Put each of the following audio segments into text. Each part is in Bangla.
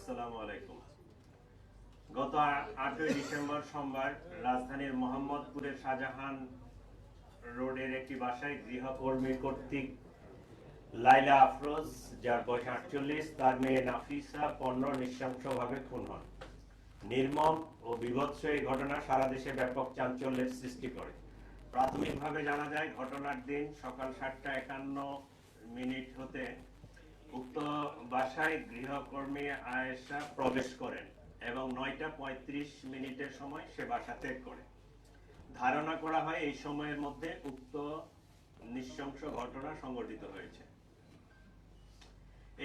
আসসালামু আলাইকুম। গত 8ই ডিসেম্বর সোমবার রাজধানীর মোহাম্মদপুরের শাহজাহান রোডের একটি বাসায় গৃহকর্মী কর্তৃক লাইলা আফরোজ, যার বয়স 48, তার মেয়ে নাফিসা নৃশংসভাবে খুন হন। নির্মম ও বীভৎস এই ঘটনা সারা দেশে ব্যাপক চাঞ্চল্যের সৃষ্টি করে। প্রাথমিকভাবে জানা যায়, ঘটনার দিন সকাল 7:51 হতে উক্ত বাসায় গৃহকর্মী আয়েশা প্রবেশ করেন এবং 9:35 সময় সে বাসা ত্যাগ করে। ধারণা করা হয় এই সময়ের মধ্যে উক্ত নৃশংস ঘটনা সংঘটিত হয়েছে।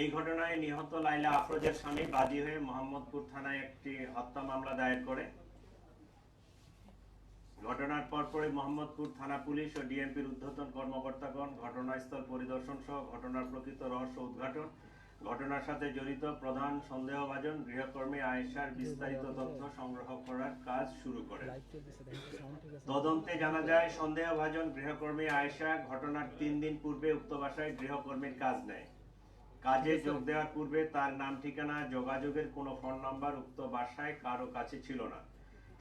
এই ঘটনায় নিহত লাইলা আফরোজের স্বামী বাদী হয়ে মোহাম্মদপুর থানায় একটি হত্যা মামলা দায়ের করে। ঘটনার পরপরই মোহাম্মদপুর থানা পুলিশ ও ডিএমপির ঊর্ধ্বতন কর্মকর্তাগণ ঘটনাস্থল পরিদর্শন সহ ঘটনার প্রকৃত রহস্য উদ্ঘাটন, ঘটনার সাথে জড়িত প্রধান সন্দেহভাজন গৃহকর্মী আয়েশার বিস্তারিত তথ্য সংগ্রহ করার কাজ শুরু করে। তদন্তে জানা যায়, সন্দেহভাজন গৃহকর্মী আয়েশা ঘটনার 3 দিন পূর্বে উক্ত বাসায় গৃহকর্মীর কাজ নেয়। কাজে যোগ দেওয়ার পূর্বে তার নাম, ঠিকানা, যোগাযোগের কোনো ফোন নাম্বার উক্ত বাসায় কারো কাছে ছিল না।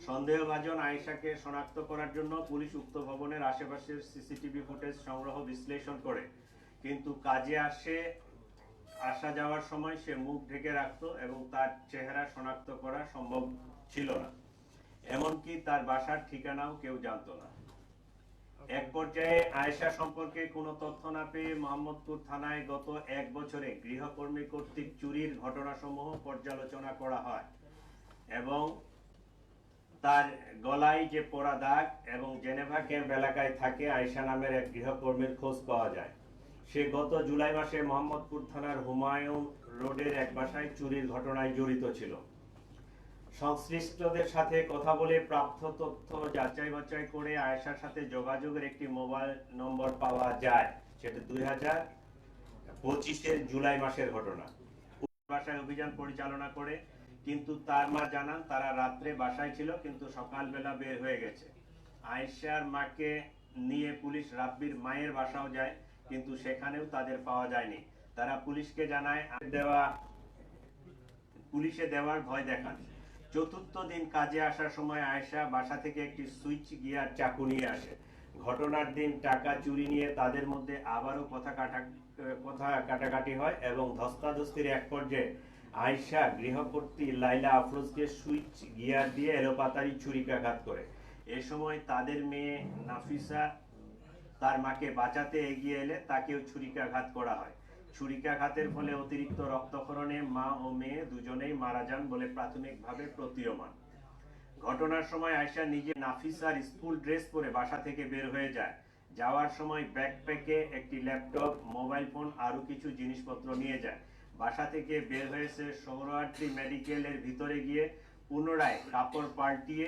সন্দেহভাজন আয়েশাকে শনাক্ত করার জন্য পুলিশ উক্ত ভবনের আশেপাশের সিসিটিভি ফুটেজ সংগ্রহ বিশ্লেষণ করে, কিন্তু কাজে আসা যাওয়ার সময় সে মুখ ঢেকে রাখত এবং তার চেহারা শনাক্ত করা সম্ভব ছিল না। এমনকি তার বাসার ঠিকানাও কেউ জানত না। এক পর্যায়ে আয়েশা সম্পর্কে কোনো তথ্য না পেয়ে মোহাম্মদপুর থানায় গত 1 বছরে গৃহকর্মী কর্তৃক চুরির ঘটনাসমূহ পর্যালোচনা করা হয় এবং তার গলায় যে পোড়া দাগ এবং জেনেভা ক্যাম্প এলাকায় থাকে আয়েশা নামের এক গৃহকর্মীর খোঁজ পাওয়া যায়। সে গত জুলাই মাসে মোহাম্মদপুর থানার হুমায়ুন রোডের এক বাসায় চুরির ঘটনায় জড়িত ছিল। সংশ্লিষ্টদের সাথে কথা বলে প্রাপ্ত তথ্য যাচাই বাছাই করে আয়েশার সাথে যোগাযোগের একটি মোবাইল নম্বর পাওয়া যায়। সেটা 2025-এর জুলাই মাসের ঘটনা। বাসায় অভিযান পরিচালনা করে, কিন্তু তার মা জানান তারা রাত্রে বাসায় ছিল কিন্তু সকালবেলা বের হয়ে গেছে। আয়েশার মাকে নিয়ে পুলিশ রাব্বির মায়ের বাসাও যায়, কিন্তু সেখানেও তাদের পাওয়া যায়নি। তারা পুলিশকে জানায়, পুলিশে দেওয়ার ভয় দেখান। চতুর্থ দিন কাজে আসার সময় আয়েশা বাসা থেকে একটি সুইচ গিয়ার চাকু নিয়ে আসে। ঘটনার দিন টাকা চুরি নিয়ে তাদের মধ্যে আবারও কথা কাটাকাটি হয় এবং ধস্তাধস্তির এক পর্যায়ে আয়েশা গৃহকর্ত্রী লাইলা আফরোজকে সুইচ গিয়ার দিয়ে এলোপাতাড়ি ছুরিকাঘাত করে। এ সময় তাদের মেয়ে নাফিসা তার মাকে বাঁচাতে এগিয়ে এলে তাকেও ছুরিকাঘাত করা হয়। ছুরিকাঘাতের ফলে অতিরিক্ত রক্তক্ষরণে মা ও মেয়ে দুজনেই মারা যান বলে প্রাথমিকভাবে প্রতীয়মান। ঘটনার সময় আয়েশা নিজে নাফিসার স্কুল ড্রেস পরে বাসা থেকে বের হয়ে যায়। যাওয়ার সময় ব্যাকপ্যাকে একটি ল্যাপটপ, মোবাইল ফোন আরো কিছু জিনিসপত্র নিয়ে যায়। বাসা থেকে বের হয়েছে সোহরাওয়ার্দী মেডিকেলের ভিতরে গিয়ে পুনরায় কাপড় পাল্টিয়ে